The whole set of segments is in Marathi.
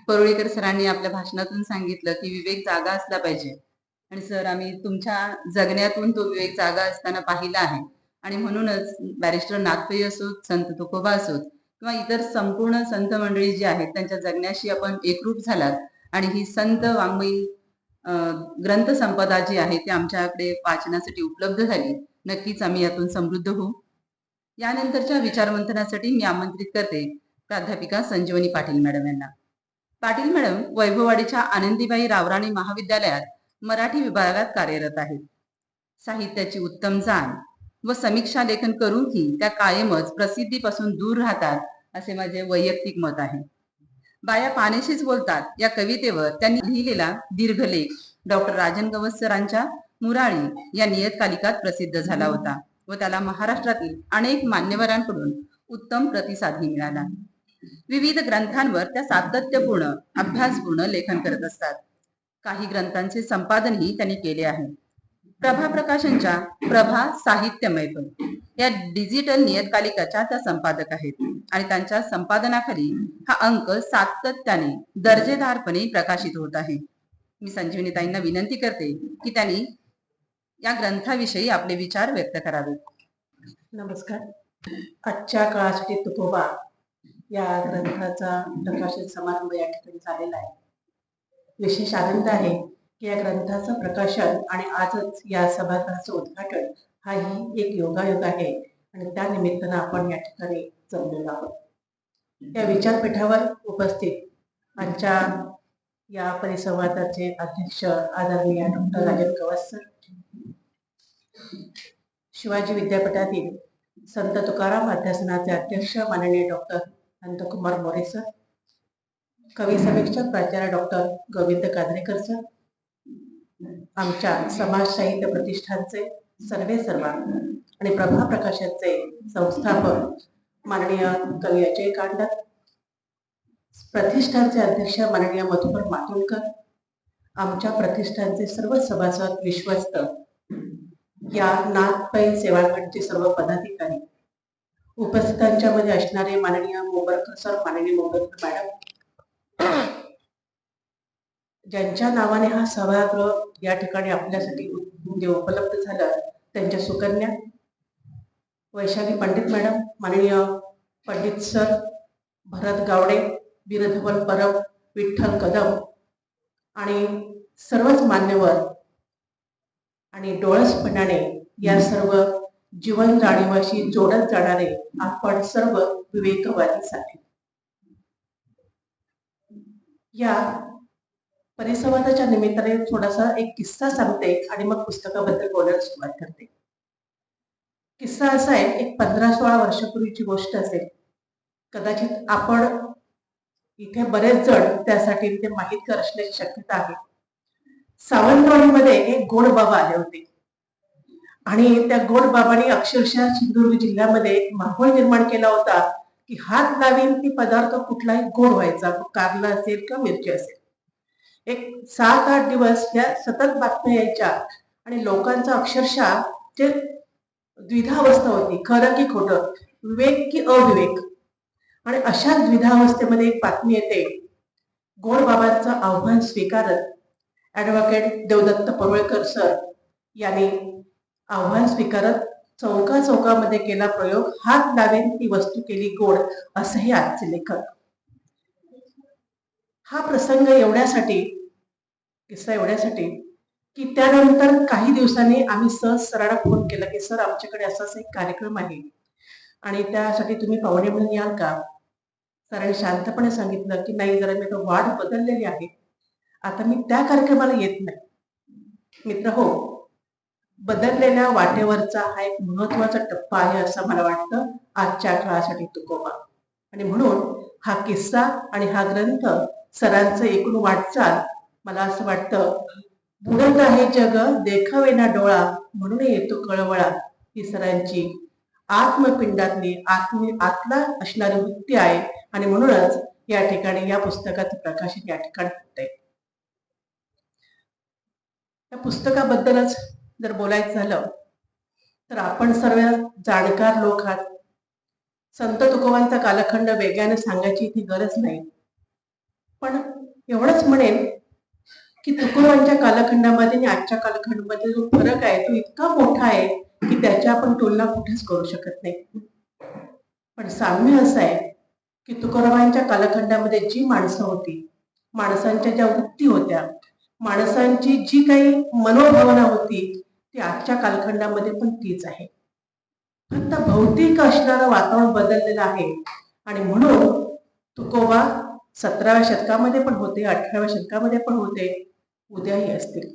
परुळेकर सरांनी आपल्या भाषणातून सांगितलं की विवेक जागा असला पाहिजे. आणि सर, आम्ही तुमच्या जगण्यातून तो विवेक जागा असताना पाहिला आहे. आणि म्हणूनच बॅरिस्टर नागपई असोत, संत तुकोबा असोत किंवा इतर संपूर्ण संत मंडळी जी आहेत त्यांच्या जगण्याशी आपण एकरूप झालात. आणि ही संत वाङ्मयी ग्रंथ संपदा जी आहे ती आमच्याकडे वाचनासाठी उपलब्ध झाली. नक्कीच आम्ही यातून समृद्ध होऊ. यानंतरच्या विचारमंथनासाठी मी आमंत्रित करते प्राध्यापिका संजीवनी पाटील मॅडम यांना. पाटील मॅडम वैभववाडीच्या आनंदीबाई रावराणी महाविद्यालयात मराठी विभागात कार्यरत आहेत. साहित्याची उत्तम जाण व समीक्षा लेखन करूनही त्या कायमच प्रसिद्धीपासून दूर राहतात, असे माझे वैयक्तिक मत आहे. बाया पाण्याशीच बोलतात या कवितेवर त्यांनी लिहिलेला दीर्घलेख डॉक्टर राजन गवस सरांच्या मुराळी या नियतकालिकात प्रसिद्ध झाला होता व त्याला महाराष्ट्रातील अनेक मान्यवरांकडून उत्तम प्रतिसादही मिळाला. विविध ग्रंथांवर त्या सातत्यपूर्ण अभ्यासपूर्ण लेखन करत असतात. काही ग्रंथांचे संपादनही त्यांनी केले आहे. प्रभा प्रकाशनच्या प्रभा साहित्य मैफल या डिजिटल नियतकालिकाच्या त्या संपादक आहेत आणि त्यांच्या संपादनाखाली हा अंक सातत्याने दर्जेदारपणे प्रकाशित होत आहे. मी संजीवनीताईंना विनंती करते की त्यांनी या ग्रंथाविषयी आपले विचार व्यक्त करावे. नमस्कार. आजच्या काळासाठी तुकोबा या ग्रंथाचा प्रकाशन समारंभ या ठिकाणी झालेला आहे. विशेष आनंद आहे की या ग्रंथाचं प्रकाशन आणि आजच या सभागृहाचं उद्घाटन हाही एक योगायोग आहे आणि त्या निमित्तानं आपण या ठिकाणी जमलेलो आहोत. या विचारपीठावर उपस्थित आजच्या या परिसंवादाचे अध्यक्ष आदरणीय डॉक्टर राजन गवस सर, शिवाजी विद्यापीठातील संत तुकाराम अध्यासनाचे अध्यक्ष माननीय डॉक्टर नंदकुमार मोरे सर, कवी समीक्षक प्राचार्य डॉक्टर गोविंद कादरेकर सर, आमच्या समाज साहित्य प्रतिष्ठानचे सर्व आणि प्रभा प्रकाशनचे संस्थापक माननीय कवी अजय कांडक, प्रतिष्ठानचे अध्यक्ष माननीय मधुकर मातुलकर, आमच्या प्रतिष्ठानचे सर्व सभासद विश्वस्त, या नाथपै सेवागणचे सर्व पदाधिकारी, उपस्थितांच्या मध्ये असणारे माननीय मोबरकर सर, माननीय मोबरकर मॅडम, ज्यांच्या नावाने हा सभागृह या ठिकाणी आपल्यासाठी उपलब्ध झालं, त्यांच्या सुकन्या, वैशाली पंडित मॅडम, माननीय पंडित सर, भरत गावडे, वीरधवल परब, विठ्ठल कदम आणि सर्वच मान्यवर आणि डोळसपणाने या सर्व जीवन जाणीवाशी जोडत जाणारे आपण सर्व विवेकवादीसाठी या परिसंवादाच्या निमित्ताने थोडासा एक किस्सा सांगते आणि मग पुस्तकाबद्दल बोलायला सुरुवात करते. किस्सा असा आहे, एक 15-16 वर्षापूर्वीची गोष्ट असेल. कदाचित आपण इथे बरेच जण त्यासाठी ते माहितगार असण्याची शक्यता आहे. सावंतवाडीमध्ये एक गोड बाबा आले होते आणि त्या गोड बाबांनी अक्षरशः सिंधुदुर्ग जिल्ह्यामध्ये माहोल निर्माण केला होता की हात लावीन ती पदार्थ कुठलाही गोड व्हायचा, कारला असेल किंवा मिरची असेल. एक 7-8 दिवस या सतत बातम्या यायच्या आणि लोकांचा अक्षरशः जे द्विधावस्था होती, खरं की खोटं, विवेक की अविवेक. आणि अशा द्विधावस्थेमध्ये एक बातमी येते, गोड बाबांचं आव्हान स्वीकारत ॲडव्होकेट देवदत्त परुळेकर सर यांनी आव्हान स्वीकारत चौकामध्ये केला प्रयोग, हात लावेन ती वस्तू केली गोड, असं हे आजचे लेखक. हा प्रसंग एवढ्यासाठी, किस्सा एवढ्यासाठी की त्यानंतर काही दिवसांनी आम्ही सहज सरांना फोन केला की सर, आमच्याकडे असाच एक कार्यक्रम आहे आणि त्यासाठी तुम्ही पाहुणे म्हणून याल का? सरांनी शांतपणे सांगितलं की नाही, जरा मी तो वाट बदललेली आहे, आता मी त्या कार्यक्रमाला येत नाही. मित्र हो, बदललेल्या वाटेवरचा हा एक महत्वाचा टप्पा आहे असं मला वाटतं आजच्या काळासाठी तुकोबा. आणि म्हणून हा किस्सा आणि हा ग्रंथ सरांचं एकूण वाटचाल, मला असं वाटतं, बुडत आहे जग देखावेना डोळा म्हणून येतो कळवळा, ही सरांची आत्मपिंडातली आतला असणारी वृत्ती आहे. आणि म्हणूनच या ठिकाणी या पुस्तकाचं प्रकाशन या ठिकाणी होतंय. या पुस्तकाबद्दलच जर बोलायचं झालं तर आपण सर्व जाणकार लोक आहात. संत तुकोबांचा कालखंड वेगाने सांगायची इथे गरज नाही. पण एवढंच म्हणेन की तुकोबांच्या कालखंडामध्ये आणि आजच्या कालखंडामध्ये जो फरक आहे तो इतका मोठा आहे की त्याची आपण तुलना कुठेच करू शकत नाही. पण साम्य असं आहे की तुकोबांच्या कालखंडामध्ये जी माणसं होती, माणसांच्या ज्या वृत्ती होत्या, माणसांची जी काही मनोभावना होती, ती आजच्या कालखंडामध्ये पण तीच आहे. फक्त भौतिक असणारं वातावरण बदललेलं आहे. आणि म्हणून तुकोबा 17व्या शतकामध्ये पण होते, 18व्या शतकामध्ये पण होते, उद्याही असतील.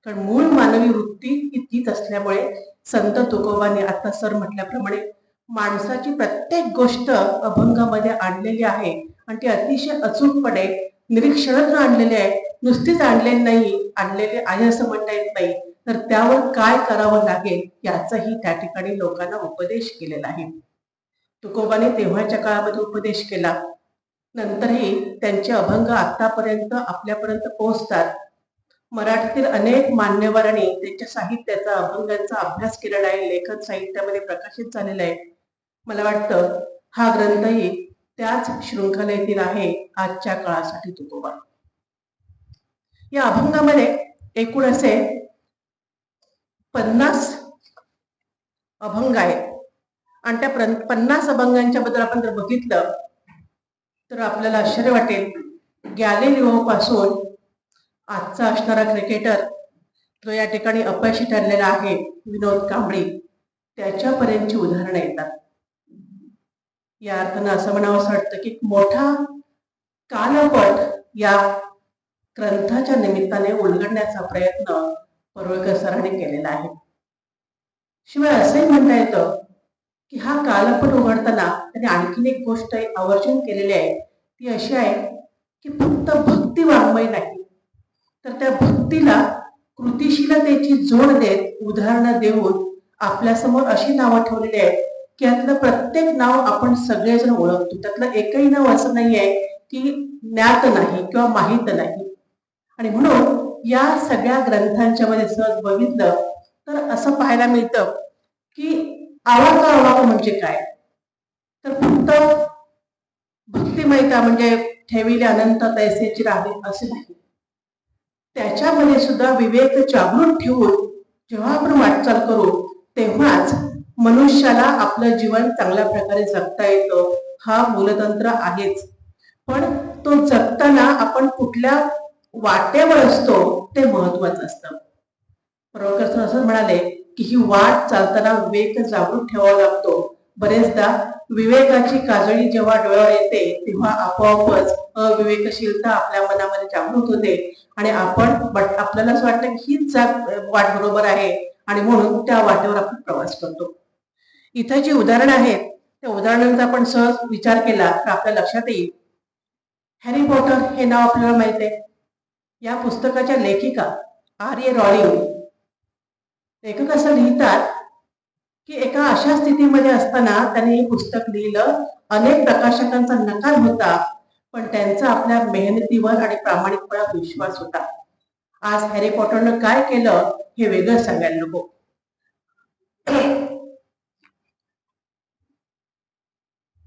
कारण मूळ मानवी वृत्ती ही तीच असल्यामुळे संत तुकोबांनी आता सर म्हटल्याप्रमाणे माणसाची प्रत्येक गोष्ट अभंगामध्ये आणलेली आहे आणि ती अतिशय अचूकपणे निरीक्षणातून आणलेली आहे. नुसतीच आणलेली आहे असं म्हणता येत नाही, तर त्यावर काय करावं लागेल याचाही त्या ठिकाणी लोकांना उपदेश केलेला आहे. तुकोबाने तेव्हाच्या काळामध्ये उपदेश केला, नंतरही त्यांचे अभंग आतापर्यंत आपल्यापर्यंत पोहोचतात. मराठीतील अनेक मान्यवरांनी त्यांच्या साहित्याचा, अभंगांचा अभ्यास केलेला आहे, लेखन साहित्यामध्ये प्रकाशित झालेला आहे. मला वाटतं हा ग्रंथही त्याच शृंखलेतील आहे आजच्या काळासाठी तुकोबा. या अभंगामध्ये एकूण असे 50 अभंग आहेत आणि त्या 50 अभंगांच्या बद्दल आपण जर बघितलं तर आपल्याला आश्चर्य वाटेल. गॅलिलिओ पासून आजचा असणारा क्रिकेटर जो या ठिकाणी अपयशी ठरलेला आहे, विनोद कांबळी, त्याच्यापर्यंतची उदाहरणं येतात. या अर्थानं असं म्हणावं वाटतं की मोठा कालपट या ग्रंथाच्या निमित्ताने उलगडण्याचा प्रयत्न परुळेकर सरांनी केलेला आहे. शिवाय असंही म्हणता येतं की हा कालपट उघडताना त्यांनी आणखीन एक गोष्ट आवर्जून केलेली आहे. ती अशी आहे की फक्त भक्ती वाङ्मय नाही, तर त्या भक्तीला कृतिशीलतेची जोड देत, उदाहरणं देऊन आपल्यासमोर अशी नावं ठेवलेली आहेत की यातलं प्रत्येक नाव आपण सगळेजण ओळखतो. त्यातलं एकही नाव असं नाही आहे की ज्ञात नाही किंवा माहीत नाही. आणि म्हणून या सगळ्या ग्रंथांच्या मध्ये सहज बघितलं तर असं पाहायला मिळतं की आवाका म्हणजे काय, तर फक्त भक्तिमयता म्हणजे ठेविले अनंत तैसेची राहे असे नाही. त्याच्यामध्ये सुद्धा विवेक जागृत ठेवून जेव्हा आपण वाटचाल करू तेव्हाच मनुष्याला आपलं जीवन चांगल्या प्रकारे जगता येतं. हा मूलतंत्र आहेच. पण तो जगताना आपण कुठल्या वाटेवर असतो ते महत्वाचं असतं. परुळेकर असं म्हणाले की ही वाट चालताना विवेक जागृत ठेवावा लागतो. बरेचदा विवेकाची काजळी जेव्हा डोळ्यावर येते तेव्हा आपोआपच अविवेकशीलता आपल्या मनामध्ये जागृत होते आणि आपल्याला असं वाटतं की हीच वाट बरोबर आहे आणि म्हणून त्या वाटेवर आपण प्रवास करतो. इथं जी उदाहरणं आहेत त्या उदाहरणांचा आपण सहज विचार केला तर आपल्या लक्षात येईल. हॅरी पॉटर हे नाव आपल्याला माहित आहे. या पुस्तकाच्या लेखिका आर.ए. रॉलिंग, लेखक असं लिहितात की एका अशा स्थितीमध्ये असताना त्यांनी हे पुस्तक लिहिलं. अनेक प्रकाशकांचा नकार होता, पण त्यांचा आपल्या मेहनतीवर आणि प्रामाणिकपणावर विश्वास होता. आज हॅरी पॉटरनं काय केलं हे वेगळं सांगायला नको.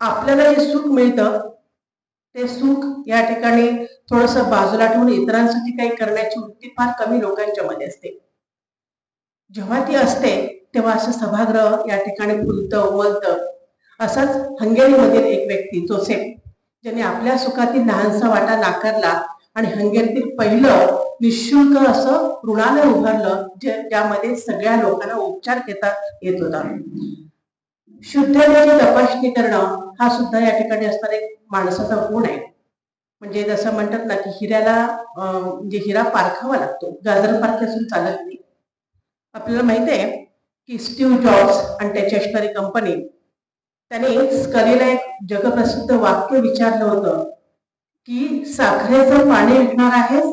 आपल्याला जे सुख मिळतं ते सुख या ठिकाणी थोडस बाजूला ठेवून इतरांसाठी काही करण्याची वृत्ती फार कमी लोकांच्या मध्ये असते. जेव्हा ती असते तेव्हा असं सभागृह या ठिकाणी फुलतं, उमलतं. असाच हंगेरीमधील एक व्यक्ती जोसेफ, ज्याने आपल्या सुखातील लहानसा वाटा नाकारला आणि हंगेरीतील पहिलं निशुल्क असं रुग्णालय उभारलं, ज्यामध्ये सगळ्या लोकांना उपचार घेता येत होता. शुद्धतेची तपासणी करणं हा सुद्धा या ठिकाणी असणारा एक माणसाचा गुण आहे. म्हणजे जसं म्हणतात ना की हिऱ्याला म्हणजे हिरा पारखावा लागतो, गाजर पारखी असून चालत नाही. आपल्याला माहित आहे की स्टीव्ह जॉब्स आणि त्याची असणारी कंपनी, त्याने स्कलीला एक जगप्रसिद्ध वाक्य विचारलं होतं की साखरेचं पाणी विकणार आहेस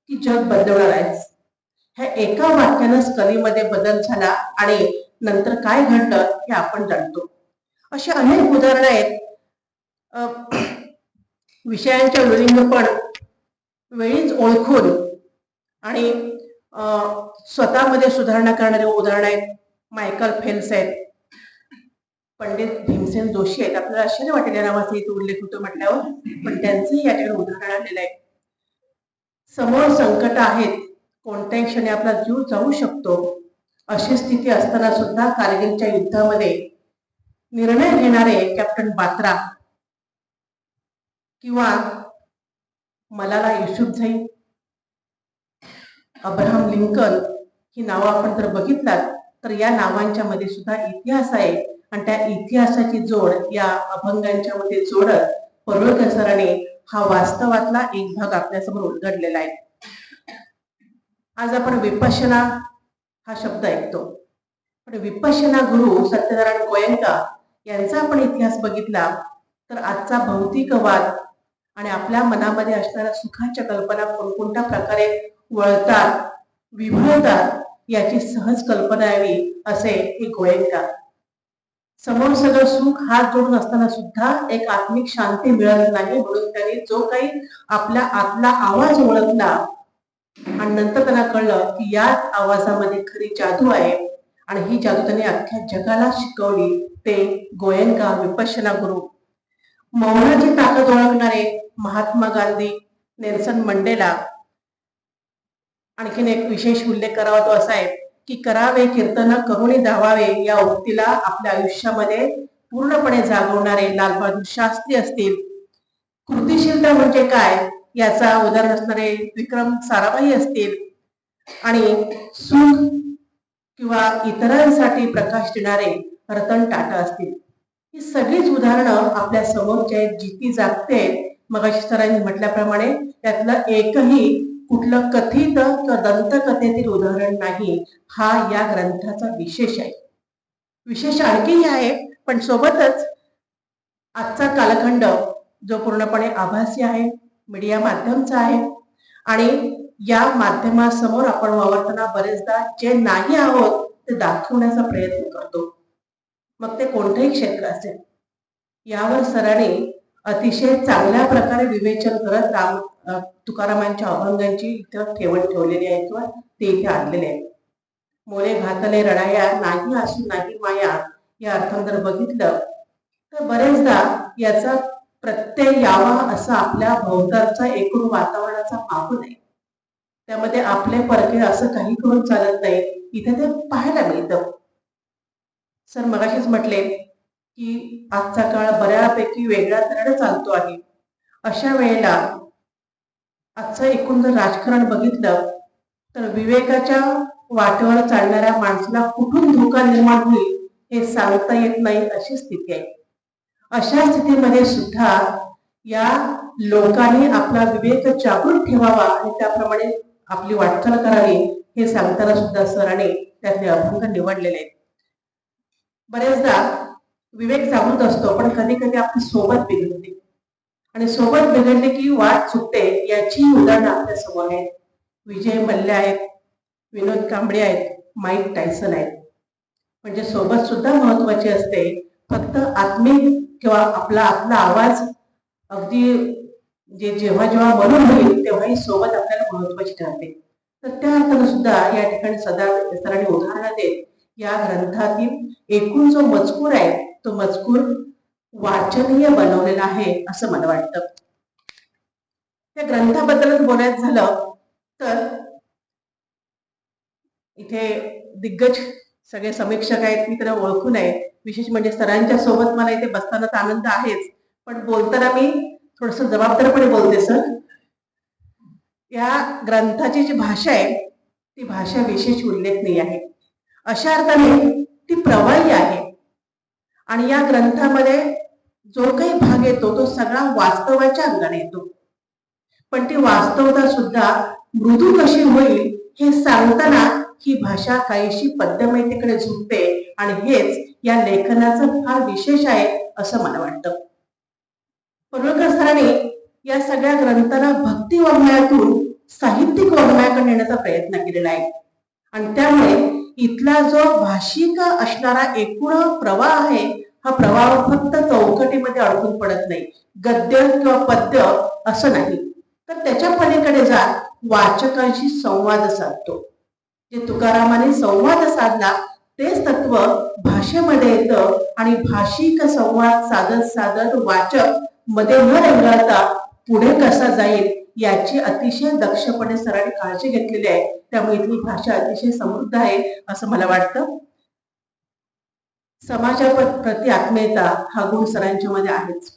की जग बदलवणार आहेस. ह्या एका वाक्यानं स्कलीमध्ये बदल झाला आणि नंतर काय घडलं हे आपण जाणतो. अशी अनेक उदाहरणं आहेत. विषयांच्या विलिंग पण वेळीच ओळखून आणि स्वतःमध्ये सुधारणा करणारे उदाहरण आहेत. मायकल फेल्स आहेत, पंडित भीमसेन जोशी आहेत. आपल्याला आश्चर्य वाटेल या नावाचा इथे उल्लेख होतो म्हटल्यावर, पण त्यांचंही या ठिकाणी उदाहरण आलेलं आहे. समोर संकट आहेत, कोणत्याही क्षणी आपला जीव जाऊ शकतो, अशी स्थिती असताना सुद्धा कारगिलच्या युद्धामध्ये निर्णय घेणारे कॅप्टन बात्रा किंवा मलाला युसुफझई, अब्राहम लिंकन ही नावं आपण जर बघितलात तर या नावांच्या मध्ये सुद्धा इतिहास आहे आणि त्या इतिहासाची जोड या अभंगांच्या मध्ये जोडत परुळकर सरांनी हा वास्तवातला एक भाग आपल्यासमोर उलगडलेला आहे. आज आपण विपश्यना हा शब्द ऐकतो, पण विपश्यना गुरु सत्यनारायण गोयंका यांचा आपण इतिहास बघितला तर आजचा भौतिकवाद आणि आपल्या मनामध्ये असणाऱ्या सुखाच्या कल्पना कोणकोणत्या प्रकारे वळतात, विभळतात याची सहज कल्पना यावी असे हे गोयंका. समोर सगळं सुख हात जोडून असताना सुद्धा एक आत्मिक शांती मिळत नाही, म्हणून त्यांनी जो काही आपल्या आतला आवाज ओळखला आणि नंतर त्यांना कळलं की याच आवाजामध्ये खरी जादू आहे आणि ही जादू त्यांनी अख्ख्या जगाला शिकवली. ते गोयंका विपश्यना गुरु. मौनाची ताकद ओळखणारे महात्मा गांधी, नेल्सन मंडेला. आणखीन एक विशेष उल्लेख करावा तो असा आहे की करावे कीर्तन करुणी धावावे या उक्तीला आपल्या आयुष्यामध्ये पूर्णपणे जागवणारे लालबहादूर शास्त्री असतील. कृतिशीलता म्हणजे काय याचा उदाहरण असणारे विक्रम साराभाई असतील आणि सुख किंवा इतरांसाठी प्रकाश देणारे रतन टाटा असतील. ही सगळीच उदाहरणं आपल्या समोरच्या जिती जागते. मगाशी सरांनी म्हटल्याप्रमाणे त्यातलं एकही कुठलं कथित किंवा दंतकथेतील उदाहरण नाही. हा या ग्रंथाचा विशेष आहे. विशेष आणखीही आहे, पण सोबतच आजचा कालखंड जो पूर्णपणे आभासी आहे, मीडिया माध्यमचा आहे आणि या माध्यमासमोर आपण वावरताना बरेचदा जे नाही आहोत ते दाखवण्याचा प्रयत्न करतो, मग ते कोणतेही क्षेत्र असेल. यावर सरांनी अतिशय चांगल्या प्रकारे विवेचन करत तुकारामांच्या अभंगांची इथं ठेवण ठेवलेली आहे किंवा ते इथे आणलेले आहे. मोरे घातले रडाया नाही असू नाही माया या अर्थानं जर बघितलं तर बरेचदा याचा प्रत्यय यावा असा आपल्या भोवतालचा एकूण वातावरणाचा मागून आहे. त्यामध्ये आपले परके असं काही करून चालत नाही, इथे ते पाहायला मिळतं. सर मगाशीच म्हटले की आजचा काळ बऱ्यापैकी वेगळ्या तऱ्हेने चालतो आहे. अशा वेळेला आजचं एकूण जर राजकारण बघितलं तर विवेकाच्या वाटेवर चालणाऱ्या माणसाला कुठून धोका निर्माण होईल हे सांगता येत नाही अशी स्थिती आहे. अशा स्थितीमध्ये सुद्धा या लोकांनी आपला विवेक जागृत ठेवावा आणि त्याप्रमाणे आपली वाटचाल करावी हे सांगताना सुद्धा सरांनी त्यातले अभंग निवडलेले आहेत. बरेचदा विवेक जागृत असतो, पण कधी कधी आपली सोबत बिघडते आणि सोबत बिघडली की वाट सुटते. याची उदाहरणं आपल्या समोर आहेत. विजय मल्ल्या आहेत, विनोद कांबळे आहेत, माईक टायसन आहेत. म्हणजे सोबत सुद्धा महत्वाची असते. फक्त आत्मिक किंवा आपला आवाज अगदी जेव्हा जेव्हा म्हणून होईल तेव्हाही सोबत आपल्याला महत्वाची ठरते. तर त्या अर्थानं सुद्धा या ठिकाणी सरांनी उदाहरणं देत या ग्रंथातील एकूण जो मजकूर आहे तो मजकूर वाचनीय बनवलेला आहे असं मला वाटतं. त्या ग्रंथाबद्दल बोलायचं झालं तर इथे दिग्गज सगळे समीक्षक आहेत, मी त्यांना ओळखून आहे. विशेष म्हणजे सरांच्या सोबत मला इथे बसतानाचा आनंद आहेच, पण बोलताना मी थोडस जबाबदारपणे बोलते. सर, या ग्रंथाची जी भाषा आहे ती भाषा विशेष उल्लेखनीय आहे. अशा अर्थाने ती प्रवाही आहे आणि या ग्रंथामध्ये जो काही भाग येतो तो सगळा वास्तवाच्या अंगाने येतो, पण ती वास्तवता सुद्धा मृदू कशी होईल हे सांगताना ही भाषा काहीशी पद्यमयतेकडे झुकते आणि हेच या लेखनाचं फार विशेष आहे असं मला वाटतं. परुळकर सरांनी या सगळ्या ग्रंथांना भक्ती वाङ्मयातून साहित्यिक वाङ्मयाकडे नेण्याचा प्रयत्न केलेला आहे आणि त्यामुळे इथला जो भाषिक असणारा एकूण प्रवाह आहे हा प्रवाह फक्त चौकटीमध्ये अडकून पडत नाही, गद्य किंवा पद्य असं नाही, तर त्याच्या पलीकडे जात वाचकांशी संवाद साधतो. जे तुकारामाने संवाद साधला तेच तत्व भाषेमध्ये येतं आणि भाषिक संवाद साधत साधत वाचक मध्ये न रेंगाळता पुढे कसा जाईल याची अतिशय दक्षपणे सरांनी काळजी घेतलेली आहे. त्यामुळे इथली भाषा अतिशय समृद्ध आहे असं मला वाटतं. समाजाप्रती आत्मीयता हा गुण सरांच्या मध्ये आहेच.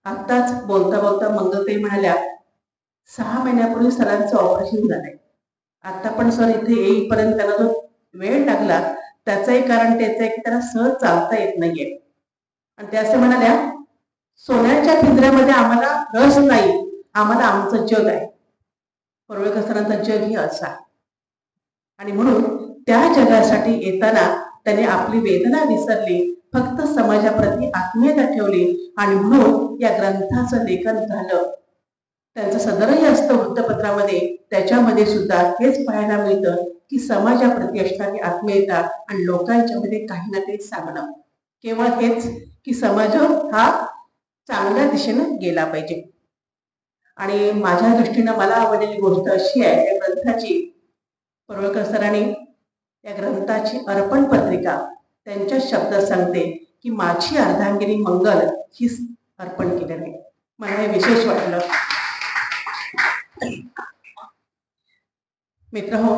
आत्ताच बोलता बोलता मंगलताई म्हणाल्या 6 महिन्यापूर्वी सरांचं ऑपरेशन झालंय. आता पण सर इथे येईपर्यंत त्यांना जो वेळ लागला त्याचंही कारण त्याचं आहे की त्यांना सहज चालता येत नाहीये. आणि त्या असं म्हणाल्या सोन्याच्या पिंजऱ्यामध्ये आम्हाला रस नाही, आम्हाला आमचं जग आहे. परुळेकर सरांचा जग ही असं आहे. आणि म्हणून त्या जगासाठी येताना त्याने आपली वेदना विसरली, फक्त समाजाप्रती आत्मीयता ठेवली आणि म्हणून या ग्रंथाचं लेखन झालं. त्यांचं सदरही असतं वृत्तपत्रामध्ये, त्याच्यामध्ये सुद्धा हेच पाहायला मिळतं की समाजाप्रती असणारी आत्मीयता आणि लोकांच्या मध्ये काही ना काही सांगणं. केवळ हेच की समाज हा चांगल्या दिशेनं गेला पाहिजे. आणि माझ्या दृष्टीनं मला आवडलेली गोष्ट अशी आहे या ग्रंथाची, परुळेकर सरांनी या ग्रंथाची अर्पण पत्रिका त्यांच्या शब्दात सांगते की माझी अर्धांगिनी मंगल ही अर्पण केलेली आहे. मला हे विशेष वाटलं. मित्रहो,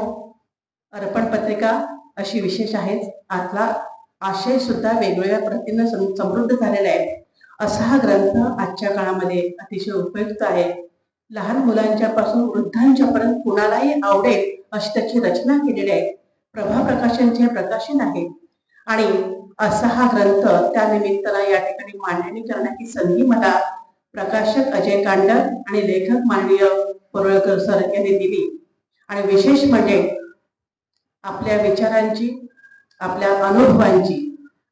अर्पण पत्रिका अशी विशेष आहेच. आतला आशय सुद्धा वेगवेगळ्या पद्धतीनं समृद्ध झालेला आहे. असा हा ग्रंथ आजच्या काळामध्ये अतिशय उपयुक्त आहे. लहान मुलांच्या पासून वृद्धांच्या पर्यंत कुणालाही आवडेल अशी त्याची रचना केलेली आहे. प्रभा प्रकाशनचे प्रकाशन आहे आणि असा हा ग्रंथ त्या निमित्तानं या ठिकाणी मांडणी करण्याची संधी मला प्रकाशक अजय कांडर आणि लेखक माननीय परुळेकर सर यांनी दिली. आणि विशेष म्हणजे आपल्या विचारांची, आपल्या अनुभवांची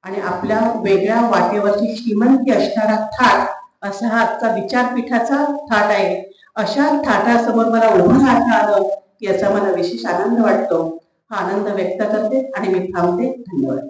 आणि आपल्या वेगळ्या वाटेवरची श्रीमंती असणारा थाट असा हा आजचा विचारपीठाचा थाट आहे. अशा थाटासमोर मला उभं राहता आलं याचा मला विशेष आनंद वाटतो. हा आनंद व्यक्त करते आणि मी थांबते. धन्यवाद.